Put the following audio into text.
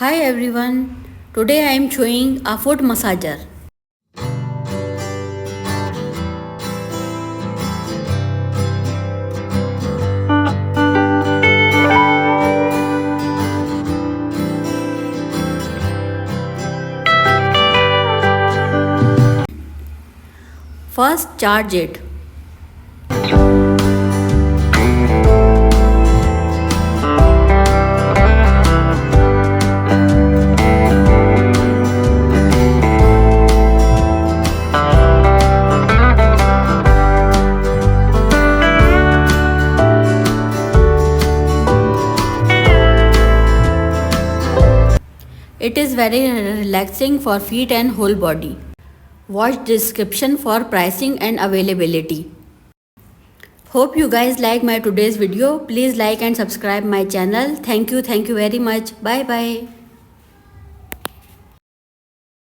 Hi everyone, today I am showing a foot massager. First charge it. It is very relaxing for feet and whole body. Watch description for pricing and availability. Hope you guys like my today's video. Please like and subscribe my channel. Thank you very much. Bye bye.